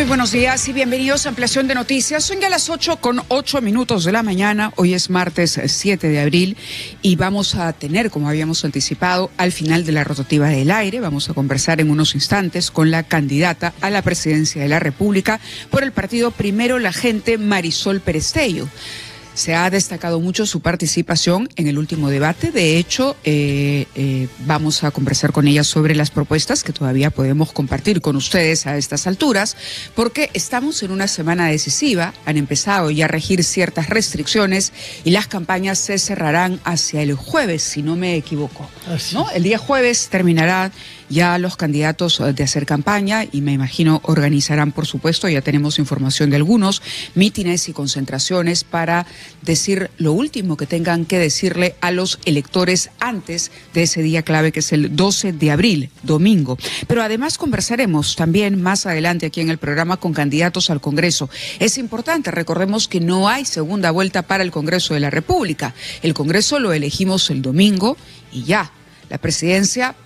Muy buenos días y bienvenidos a Ampliación de Noticias. Son ya las 8:08 de la mañana. Hoy es martes 7 de abril y vamos a tener, como habíamos anticipado, al final de la rotativa del aire, vamos a conversar en unos instantes con la candidata a la presidencia de la República por el partido Primero la Gente, Marisol Perestello. Se ha destacado mucho su participación en el último debate. De hecho, vamos a conversar con ella sobre las propuestas que todavía podemos compartir con ustedes a estas alturas, porque estamos en una semana decisiva. Han empezado ya a regir ciertas restricciones y las campañas se cerrarán hacia el jueves, si no me equivoco, ¿no? El día jueves terminará ya los candidatos de hacer campaña y me imagino organizarán, por supuesto, ya tenemos información de algunos, mítines y concentraciones para decir lo último que tengan que decirle a los electores antes de ese día clave que es el 12 de abril, domingo. Pero además conversaremos también más adelante aquí en el programa con candidatos al Congreso. Es importante, recordemos que no hay segunda vuelta para el Congreso de la República. El Congreso lo elegimos el domingo y ya, la presidencia.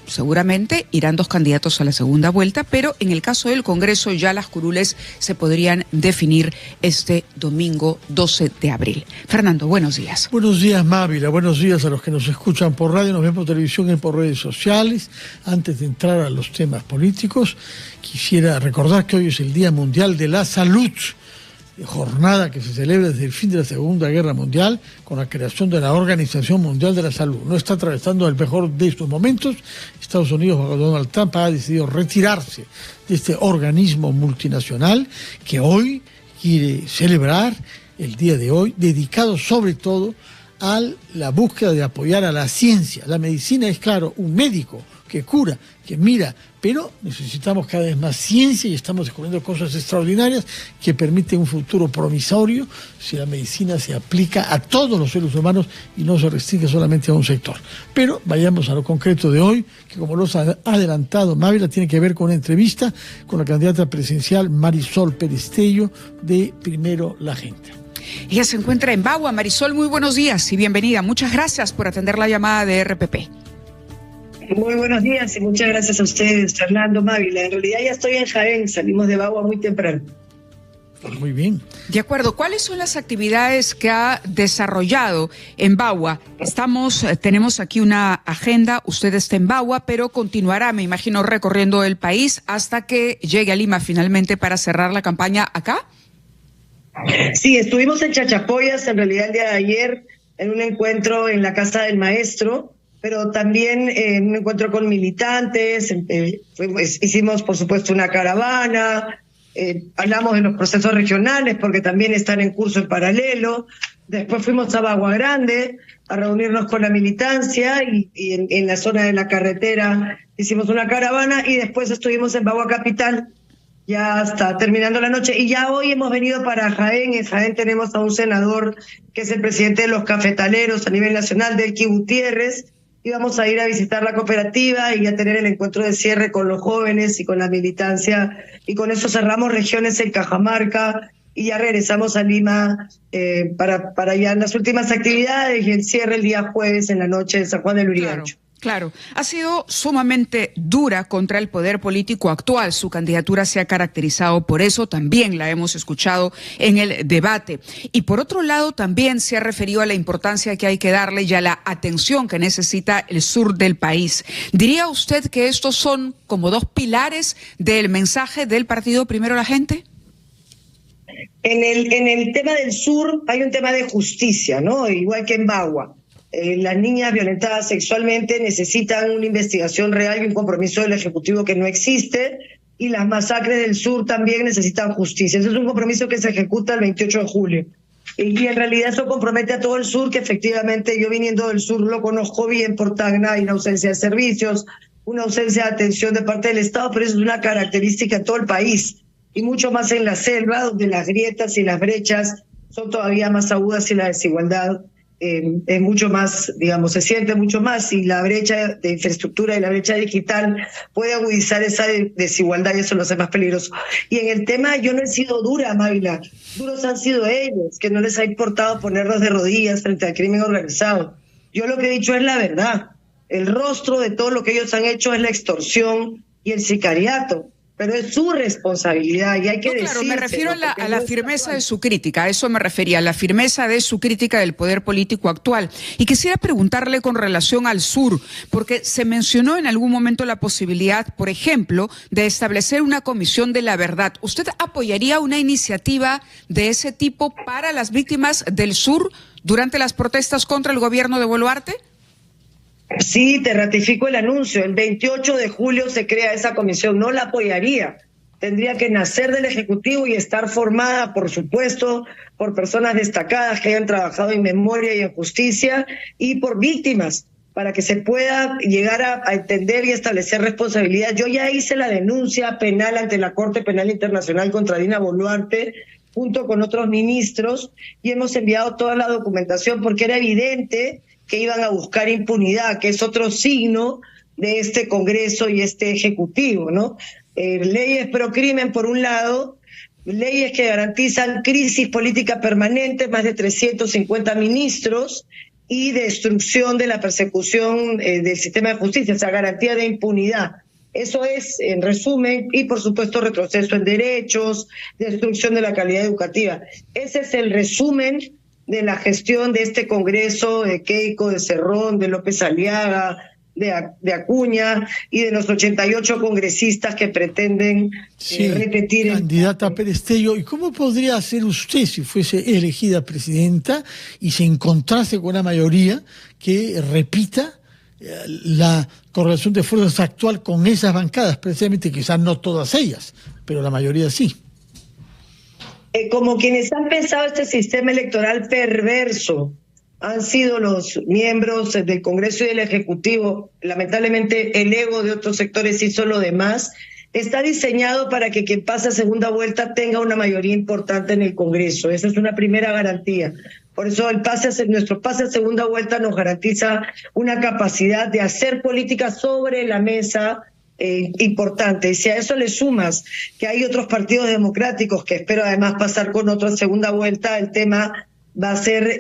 Seguramente irán dos candidatos a la segunda vuelta, pero en el caso del Congreso ya las curules se podrían definir este domingo 12 de abril. Fernando, buenos días. Buenos días, Mávila. Buenos días a los que nos escuchan por radio, nos ven por televisión y por redes sociales. Antes de entrar a los temas políticos, quisiera recordar que hoy es el Día Mundial de la Salud, jornada que se celebra desde el fin de la Segunda Guerra Mundial con la creación de la Organización Mundial de la Salud. No está atravesando el mejor de estos momentos. Estados Unidos, bajo Donald Trump, ha decidido retirarse de este organismo multinacional que hoy quiere celebrar el día de hoy, dedicado sobre todo a la búsqueda de apoyar a la ciencia. La medicina es, claro, un médico que cura, que mira, pero necesitamos cada vez más ciencia y estamos descubriendo cosas extraordinarias que permiten un futuro promisorio si la medicina se aplica a todos los seres humanos y no se restringe solamente a un sector. Pero vayamos a lo concreto de hoy, que como los ha adelantado Mávila, tiene que ver con una entrevista con la candidata presidencial Marisol Perestello de Primero la Gente. Ella se encuentra en Bagua. Marisol, muy buenos días y bienvenida. Muchas gracias por atender la llamada de RPP. Muy buenos días y muchas gracias a ustedes, Fernando, Mávila. En realidad ya estoy en Jaén, salimos de Bagua muy temprano. Muy bien. De acuerdo. ¿Cuáles son las actividades que ha desarrollado en Bagua? Tenemos aquí una agenda, usted está en Bagua, pero continuará, me imagino, recorriendo el país hasta que llegue a Lima finalmente para cerrar la campaña acá. Sí, estuvimos en Chachapoyas, en realidad el día de ayer, en un encuentro en la Casa del Maestro, pero también en un encuentro con militantes, hicimos por supuesto una caravana, hablamos de los procesos regionales porque también están en curso en paralelo, después fuimos a Bagua Grande a reunirnos con la militancia y en la zona de la carretera hicimos una caravana y después estuvimos en Bagua Capital, ya está terminando la noche, y ya hoy hemos venido para Jaén. En Jaén tenemos a un senador que es el presidente de los cafetaleros a nivel nacional, Delqui Gutiérrez, y vamos a ir a visitar la cooperativa y a tener el encuentro de cierre con los jóvenes y con la militancia, y con eso cerramos regiones en Cajamarca y ya regresamos a Lima para ya las últimas actividades y el cierre el día jueves en la noche en San Juan del Lurigancho. Claro, ha sido sumamente dura contra el poder político actual. Su candidatura se ha caracterizado por eso, también la hemos escuchado en el debate. Y por otro lado, también se ha referido a la importancia que hay que darle y a la atención que necesita el sur del país. ¿Diría usted que estos son como dos pilares del mensaje del partido Primero la Gente? En el tema del sur hay un tema de justicia, ¿no? Igual que en Bagua. Las niñas violentadas sexualmente necesitan una investigación real y un compromiso del Ejecutivo que no existe, y las masacres del sur también necesitan justicia. Ese es un compromiso que se ejecuta el 28 de julio. Y en realidad eso compromete a todo el sur, que efectivamente yo viniendo del sur lo conozco bien por Tacna. Hay una ausencia de servicios, una ausencia de atención de parte del Estado, pero eso es una característica de todo el país, y mucho más en la selva, donde las grietas y las brechas son todavía más agudas y la desigualdad es mucho más, digamos, se siente mucho más, y la brecha de infraestructura y la brecha digital puede agudizar esa desigualdad y eso lo hace más peligroso. Y en el tema, yo no he sido dura, Mávila, duros han sido ellos, que no les ha importado ponernos de rodillas frente al crimen organizado. Yo lo que he dicho es la verdad. El rostro de todo lo que ellos han hecho es la extorsión y el sicariato. pero es su responsabilidad y hay que decir. Claro, me refiero a la firmeza de su crítica, a eso me refería, a la firmeza de su crítica del poder político actual. Y quisiera preguntarle con relación al sur, porque se mencionó en algún momento la posibilidad, por ejemplo, de establecer una comisión de la verdad. ¿Usted apoyaría una iniciativa de ese tipo para las víctimas del sur durante las protestas contra el gobierno de Boluarte? Sí, te ratifico el anuncio. El 28 de julio se crea esa comisión. No la apoyaría. Tendría que nacer del Ejecutivo y estar formada, por supuesto, por personas destacadas que hayan trabajado en memoria y en justicia y por víctimas, para que se pueda llegar a entender y establecer responsabilidad. Yo ya hice la denuncia penal ante la Corte Penal Internacional contra Dina Boluarte, junto con otros ministros, y hemos enviado toda la documentación porque era evidente que iban a buscar impunidad, que es otro signo de este Congreso y este Ejecutivo, ¿no? Leyes pro crimen, por un lado, leyes que garantizan crisis política permanente, más de 350 ministros, y destrucción de la persecución del sistema de justicia, o sea, garantía de impunidad. Eso es, en resumen, y por supuesto retroceso en derechos, destrucción de la calidad educativa. Ese es el resumen de la gestión de este Congreso, de Keiko, de Cerrón, de López Aliaga, de Acuña y de los 88 congresistas que pretenden repetir. Candidata Perestello, ¿y cómo podría hacer usted si fuese elegida presidenta y se encontrase con una mayoría que repita la correlación de fuerzas actual con esas bancadas? Precisamente, quizás no todas ellas, pero la mayoría sí. Como quienes han pensado este sistema electoral perverso han sido los miembros del Congreso y del Ejecutivo. Lamentablemente el ego de otros sectores hizo lo demás. Está diseñado para que quien pase a segunda vuelta tenga una mayoría importante en el Congreso. Esa es una primera garantía. Por eso nuestro pase a segunda vuelta nos garantiza una capacidad de hacer política sobre la mesa importante. Y si a eso le sumas que hay otros partidos democráticos que espero además pasar con otra segunda vuelta, el tema va a ser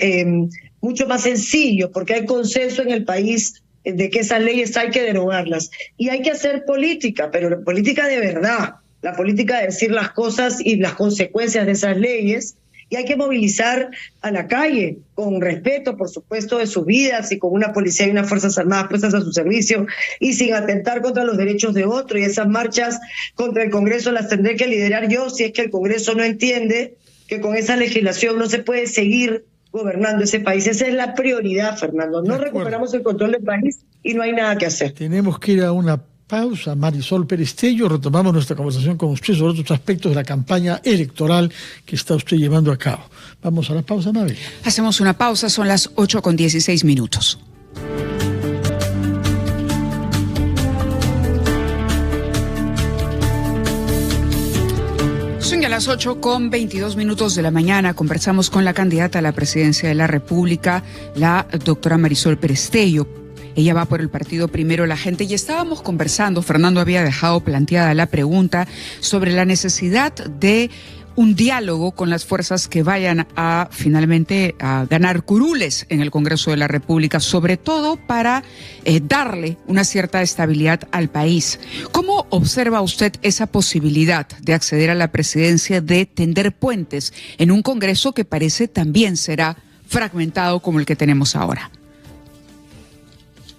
mucho más sencillo, porque hay consenso en el país de que esas leyes hay que derogarlas. Y hay que hacer política, pero política de verdad, la política de decir las cosas y las consecuencias de esas leyes. Y hay que movilizar a la calle con respeto, por supuesto, de sus vidas y con una policía y unas fuerzas armadas puestas a su servicio y sin atentar contra los derechos de otro. Y esas marchas contra el Congreso las tendré que liderar yo si es que el Congreso no entiende que con esa legislación no se puede seguir gobernando ese país. Esa es la prioridad, Fernando. No recuperamos el control del país y no hay nada que hacer. Tenemos que ir a una pausa. Marisol Perestello, retomamos nuestra conversación con usted sobre otros aspectos de la campaña electoral que está usted llevando a cabo. Vamos a la pausa, Mabel. Hacemos una pausa, son las 8:16. Son ya las 8:22 de la mañana. Conversamos con la candidata a la presidencia de la República, la doctora Marisol Perestello. Ella va por el partido Primero la Gente y estábamos conversando, Fernando había dejado planteada la pregunta sobre la necesidad de un diálogo con las fuerzas que vayan a finalmente a ganar curules en el Congreso de la República, sobre todo para darle una cierta estabilidad al país. ¿Cómo observa usted esa posibilidad de acceder a la presidencia, de tender puentes en un Congreso que parece también será fragmentado como el que tenemos ahora?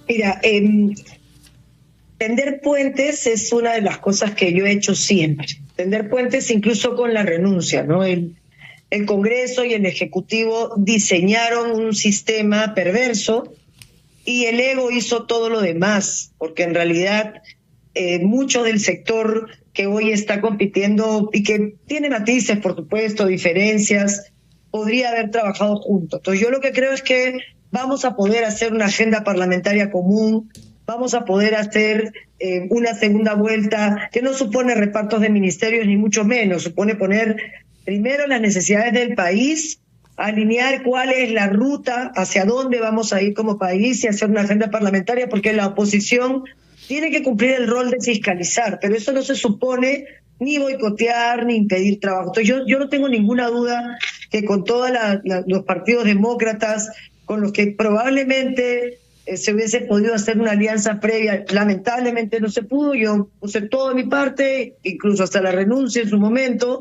Mira, tender puentes es una de las cosas que yo he hecho siempre. Tender puentes incluso con la renuncia, ¿no? El Congreso y el Ejecutivo diseñaron un sistema perverso y el ego hizo todo lo demás, porque en realidad mucho del sector que hoy está compitiendo y que tiene matices, por supuesto, diferencias, podría haber trabajado juntos. Entonces yo lo que creo es que vamos a poder hacer una agenda parlamentaria común, vamos a poder hacer una segunda vuelta que no supone repartos de ministerios ni mucho menos, supone poner primero las necesidades del país, alinear cuál es la ruta, hacia dónde vamos a ir como país y hacer una agenda parlamentaria, porque la oposición tiene que cumplir el rol de fiscalizar, pero eso no se supone ni boicotear ni impedir trabajo. Entonces yo no tengo ninguna duda que con todos los partidos demócratas, con los que probablemente se hubiese podido hacer una alianza previa. Lamentablemente no se pudo, yo puse todo de mi parte, incluso hasta la renuncia en su momento,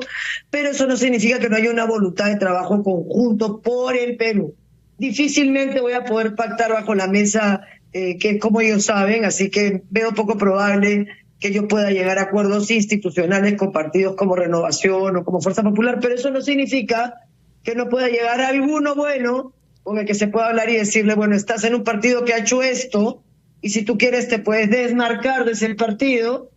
pero eso no significa que no haya una voluntad de trabajo conjunto por el Perú. Difícilmente voy a poder pactar bajo la mesa, que como ellos saben, así que veo poco probable que yo pueda llegar a acuerdos institucionales con partidos como Renovación o como Fuerza Popular, pero eso no significa que no pueda llegar a alguno bueno con el que se pueda hablar y decirle, bueno, estás en un partido que ha hecho esto, y si tú quieres te puedes desmarcar de ese partido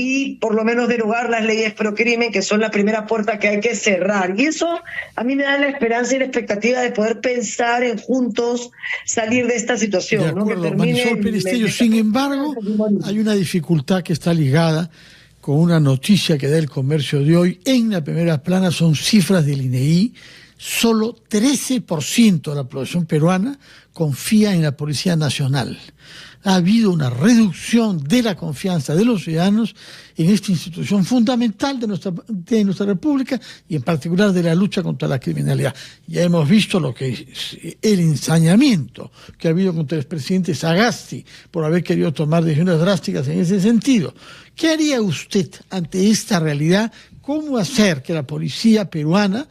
y por lo menos derogar las leyes pro crimen, que son la primera puerta que hay que cerrar. Y eso a mí me da la esperanza y la expectativa de poder pensar en juntos salir de esta situación. De acuerdo, ¿no? Que Marisol Perestello. Sin embargo, hay una dificultad que está ligada con una noticia que da El Comercio de hoy. En la primera plana son cifras del INEI. Solo 13% de la población peruana confía en la Policía Nacional. Ha habido una reducción de la confianza de los ciudadanos en esta institución fundamental de nuestra República y en particular de la lucha contra la criminalidad. Ya hemos visto lo que es el ensañamiento que ha habido contra el expresidente Sagasti por haber querido tomar decisiones drásticas en ese sentido. ¿Qué haría usted ante esta realidad? ¿Cómo hacer que la policía peruana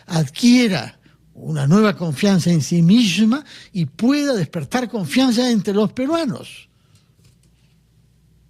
adquiera una nueva confianza en sí misma y pueda despertar confianza entre los peruanos?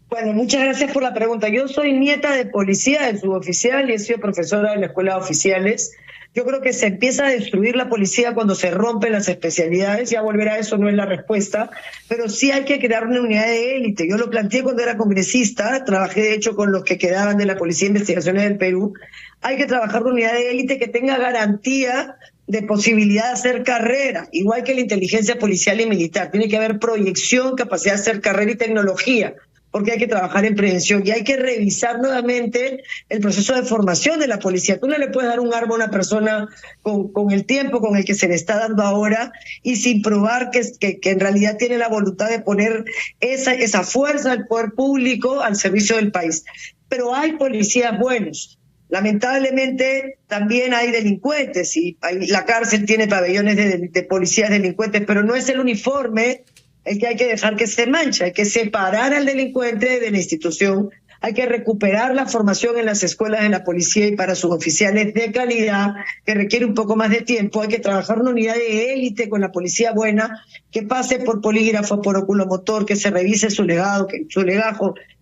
Bueno, muchas gracias por la pregunta. Yo soy nieta de policía, de suboficial, y he sido profesora en la escuela de oficiales. Yo creo que se empieza a destruir la policía cuando se rompen las especialidades. Ya volver a eso no es la respuesta, pero sí hay que crear una unidad de élite. Yo lo planteé cuando era congresista, trabajé de hecho con los que quedaban de la Policía de Investigaciones del Perú. Hay que trabajar una unidad de élite que tenga garantía de posibilidad de hacer carrera, igual que la inteligencia policial y militar. Tiene que haber proyección, capacidad de hacer carrera y tecnología, porque hay que trabajar en prevención y hay que revisar nuevamente el proceso de formación de la policía. Tú no le puedes dar un arma a una persona con el tiempo con el que se le está dando ahora y sin probar que en realidad tiene la voluntad de poner esa fuerza del poder público al servicio del país. Pero hay policías buenos. Lamentablemente también hay delincuentes y la cárcel tiene pabellones de policías delincuentes, pero no es el uniforme el que hay que dejar que se mancha. Hay que separar al delincuente de la institución, hay que recuperar la formación en las escuelas de la policía y para sus oficiales de calidad, que requiere un poco más de tiempo. Hay que trabajar una unidad de élite con la policía buena, que pase por polígrafo, por oculomotor, que se revise su legajo,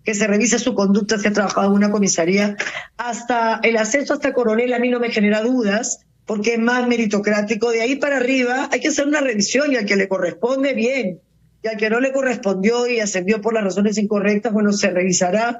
que se revise su conducta si ha trabajado en una comisaría. Hasta el ascenso hasta coronel a mí no me genera dudas, porque es más meritocrático. De ahí para arriba hay que hacer una revisión y al que le corresponde, bien. Y al que no le correspondió y ascendió por las razones incorrectas, bueno, se revisará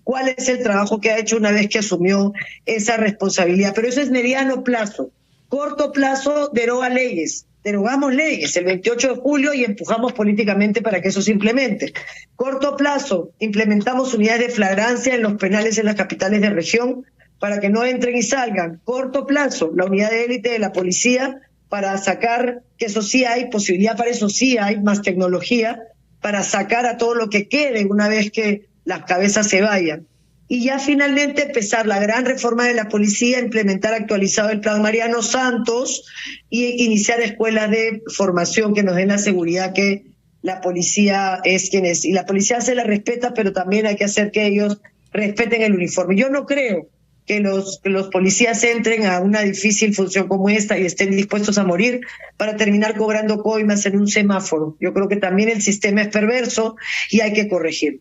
cuál es el trabajo que ha hecho una vez que asumió esa responsabilidad. Pero eso es mediano plazo. Corto plazo, deroga leyes. Derogamos leyes el 28 de julio y empujamos políticamente para que eso se implemente. Corto plazo, implementamos unidades de flagrancia en los penales en las capitales de región para que no entren y salgan. Corto plazo, la unidad de élite de la policía para sacar, que eso sí hay, posibilidad para eso sí hay, más tecnología, para sacar a todo lo que quede una vez que las cabezas se vayan. Y ya finalmente empezar la gran reforma de la policía, implementar actualizado el plan Mariano Santos y iniciar escuelas de formación que nos den la seguridad que la policía es quien es. Y la policía se la respeta, pero también hay que hacer que ellos respeten el uniforme. Yo no creo que los policías entren a una difícil función como esta y estén dispuestos a morir para terminar cobrando coimas en un semáforo. Yo creo que también el sistema es perverso y hay que corregir.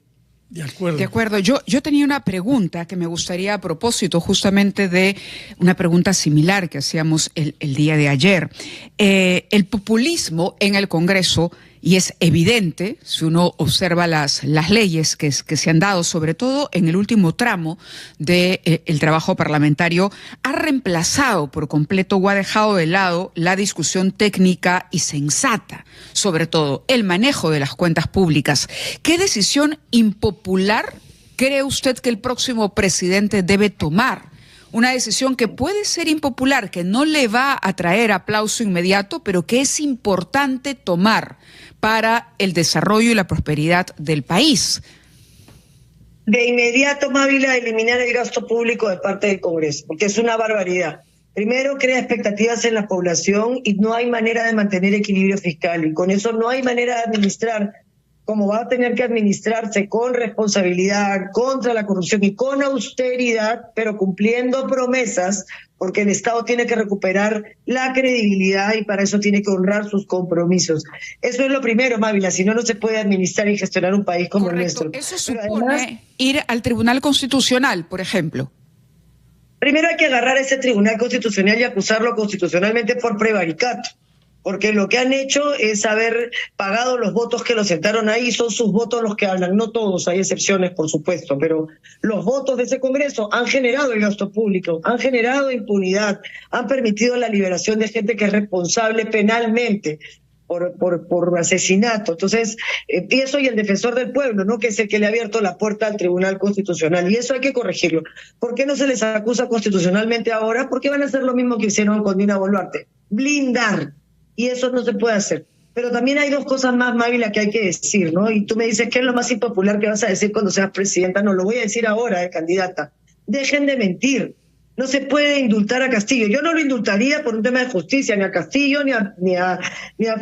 De acuerdo. De acuerdo. Yo tenía una pregunta que me gustaría a propósito justamente de una pregunta similar que hacíamos el día de ayer. El populismo en el Congreso, y es evidente si uno observa las leyes que se han dado, sobre todo en el último tramo del trabajo parlamentario, ha reemplazado por completo o ha dejado de lado la discusión técnica y sensata, sobre todo el manejo de las cuentas públicas. ¿Qué decisión impopular cree usted que el próximo presidente debe tomar? Una decisión que puede ser impopular, que no le va a traer aplauso inmediato, pero que es importante tomar para el desarrollo y la prosperidad del país. De inmediato, Mávila, eliminar el gasto público de parte del Congreso, porque es una barbaridad. Primero, crea expectativas en la población y no hay manera de mantener equilibrio fiscal. Y con eso no hay manera de administrar, como va a tener que administrarse con responsabilidad, contra la corrupción y con austeridad, pero cumpliendo promesas, porque el Estado tiene que recuperar la credibilidad y para eso tiene que honrar sus compromisos. Eso es lo primero, Mávila, si no, no se puede administrar y gestionar un país como el nuestro. Eso supone además, ir al Tribunal Constitucional, por ejemplo. Primero hay que agarrar a ese Tribunal Constitucional y acusarlo constitucionalmente por prevaricato. Porque lo que han hecho es haber pagado los votos que los sentaron ahí, son sus votos los que hablan, no todos, hay excepciones por supuesto, pero los votos de ese Congreso han generado el gasto público, han generado impunidad, han permitido la liberación de gente que es responsable penalmente por asesinato. Entonces, eso y el defensor del pueblo, ¿no? Que es el que le ha abierto la puerta al Tribunal Constitucional, y eso hay que corregirlo. ¿Por qué no se les acusa constitucionalmente ahora? Porque van a hacer lo mismo que hicieron con Dina Boluarte, blindar. Y eso no se puede hacer. Pero también hay dos cosas más, Mávila, que hay que decir, ¿no? Y tú me dices, ¿qué es lo más impopular que vas a decir cuando seas presidenta? No, lo voy a decir ahora, candidata. Dejen de mentir. No se puede indultar a Castillo. Yo no lo indultaría por un tema de justicia, ni a Castillo, ni a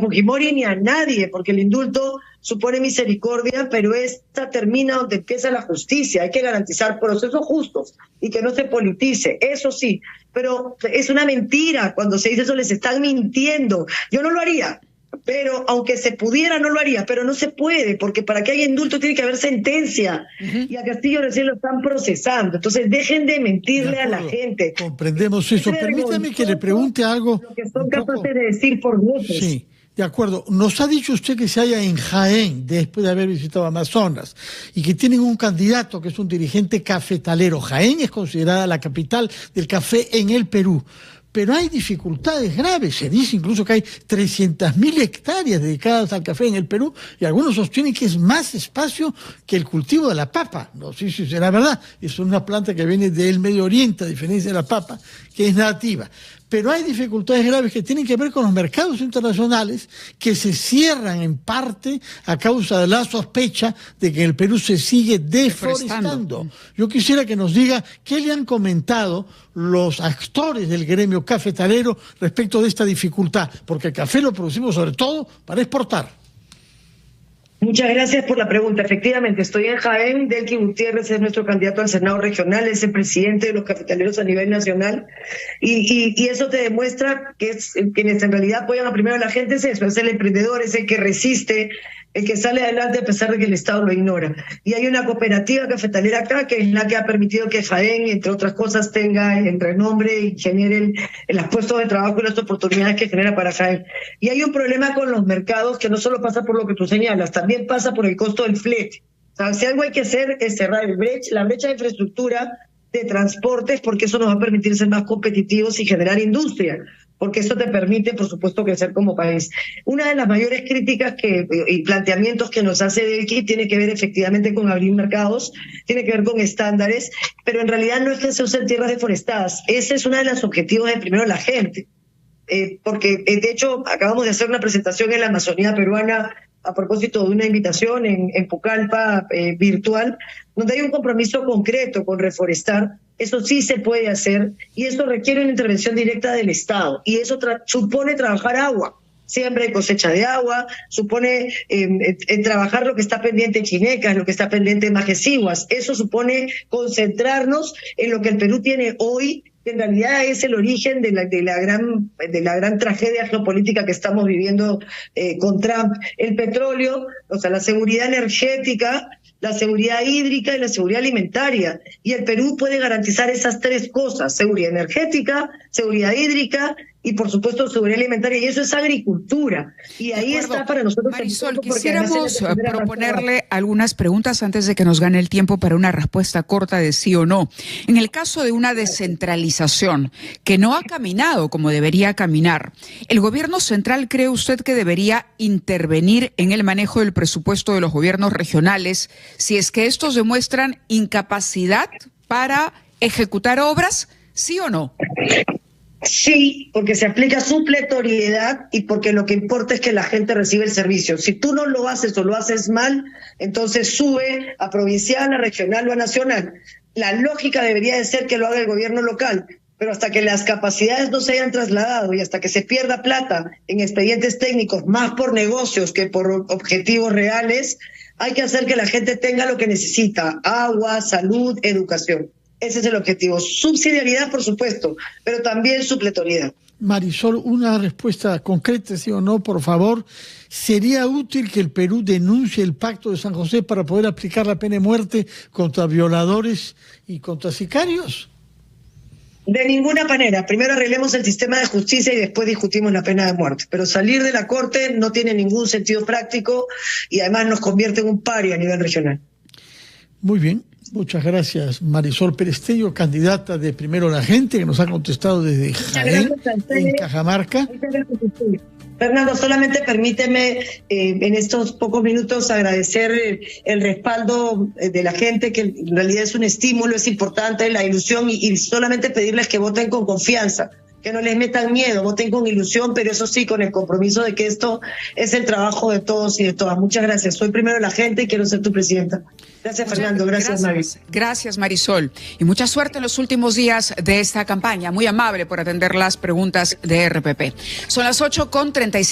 Fujimori, ni a nadie, porque el indulto supone misericordia, pero esta termina donde empieza la justicia. Hay que garantizar procesos justos y que no se politice, eso sí. Pero es una mentira cuando se dice eso, les están mintiendo. Yo no lo haría, pero aunque se pudiera no lo haría, pero no se puede, porque para que haya indulto tiene que haber sentencia, y a Castillo recién lo están procesando. Entonces dejen de mentirle a la gente. Comprendemos eso. Permítame que le pregunte algo. Lo que son capaces de decir por votos. Sí. De acuerdo. Nos ha dicho usted que se halla en Jaén después de haber visitado Amazonas y que tienen un candidato que es un dirigente cafetalero. Jaén es considerada la capital del café en el Perú. Pero hay dificultades graves. Se dice incluso que hay 300.000 hectáreas dedicadas al café en el Perú y algunos sostienen que es más espacio que el cultivo de la papa. No sé si será verdad. Es una planta que viene del Medio Oriente, a diferencia de la papa, que es nativa. Pero hay dificultades graves que tienen que ver con los mercados internacionales que se cierran en parte a causa de la sospecha de que el Perú se sigue deforestando. Yo quisiera que nos diga qué le han comentado los actores del gremio cafetalero respecto de esta dificultad, porque el café lo producimos sobre todo para exportar. Muchas gracias por la pregunta. Efectivamente, estoy en Jaén. Delqui Gutiérrez es nuestro candidato al Senado regional, es el presidente de los cafetaleros a nivel nacional, y eso te demuestra que es quienes en realidad apoyan a primero a la gente, es eso, es el emprendedor, es el que resiste, el que sale adelante a pesar de que el Estado lo ignora. Y hay una cooperativa cafetalera acá que es la que ha permitido que Jaén, entre otras cosas, tenga el renombre y genere los puestos de trabajo y las oportunidades que genera para Jaén. Y hay un problema con los mercados que no solo pasa por lo que tú señalas, también pasa por el costo del flete. O sea, si algo hay que hacer es cerrar la brecha de infraestructura de transportes, porque eso nos va a permitir ser más competitivos y generar industria, porque eso te permite, por supuesto, crecer como país. Una de las mayores críticas y planteamientos que nos hace Delqui tiene que ver efectivamente con abrir mercados, tiene que ver con estándares, pero en realidad no es que se usen tierras deforestadas. Ese es uno de los objetivos de primero la gente, porque de hecho acabamos de hacer una presentación en la Amazonía peruana a propósito de una invitación en Pucallpa virtual, donde hay un compromiso concreto con reforestar. Eso sí se puede hacer y eso requiere una intervención directa del Estado, y eso supone trabajar agua, siembra y cosecha de agua, supone trabajar lo que está pendiente en Chinecas, lo que está pendiente en Majesiguas. Eso supone concentrarnos en lo que el Perú tiene hoy, que en realidad es el origen de la gran tragedia geopolítica que estamos viviendo con Trump. El petróleo, o sea, la seguridad energética, la seguridad hídrica y la seguridad alimentaria. Y el Perú puede garantizar esas tres cosas: seguridad energética, seguridad hídrica y, por supuesto, seguridad alimentaria. Y eso es agricultura. Y ahí está para nosotros. Marisol, quisiéramos proponerle algunas preguntas antes de que nos gane el tiempo para una respuesta corta de sí o no. En el caso de una descentralización que no ha caminado como debería caminar, ¿el gobierno central cree usted que debería intervenir en el manejo del presupuesto de los gobiernos regionales si es que estos demuestran incapacidad para ejecutar obras, sí o no? Sí, porque se aplica supletoriedad y porque lo que importa es que la gente reciba el servicio. Si tú no lo haces o lo haces mal, entonces sube a provincial, a regional o a nacional. La lógica debería de ser que lo haga el gobierno local, pero hasta que las capacidades no se hayan trasladado y hasta que se pierda plata en expedientes técnicos, más por negocios que por objetivos reales, hay que hacer que la gente tenga lo que necesita: agua, salud, educación. Ese es el objetivo. Subsidiariedad, por supuesto, pero también supletoriedad. Marisol, una respuesta concreta, sí o no, por favor. ¿Sería útil que el Perú denuncie el Pacto de San José para poder aplicar la pena de muerte contra violadores y contra sicarios? De ninguna manera. Primero arreglemos el sistema de justicia y después discutimos la pena de muerte. Pero salir de la Corte no tiene ningún sentido práctico y además nos convierte en un paria a nivel regional. Muy bien. Muchas gracias, Marisol Perestello, candidata de Primero la Gente, que nos ha contestado desde Jaén, en Cajamarca. Fernando, solamente permíteme en estos pocos minutos agradecer el respaldo de la gente, que en realidad es un estímulo, es importante, la ilusión, y solamente pedirles que voten con confianza, que no les metan miedo, voten con ilusión, pero eso sí, con el compromiso de que esto es el trabajo de todos y de todas. Muchas gracias. Soy Primero la Gente y quiero ser tu presidenta. Gracias, Fernando. Gracias, Maris. Gracias, Marisol. Y mucha suerte en los últimos días de esta campaña. Muy amable por atender las preguntas de RPP. Son las 8:35.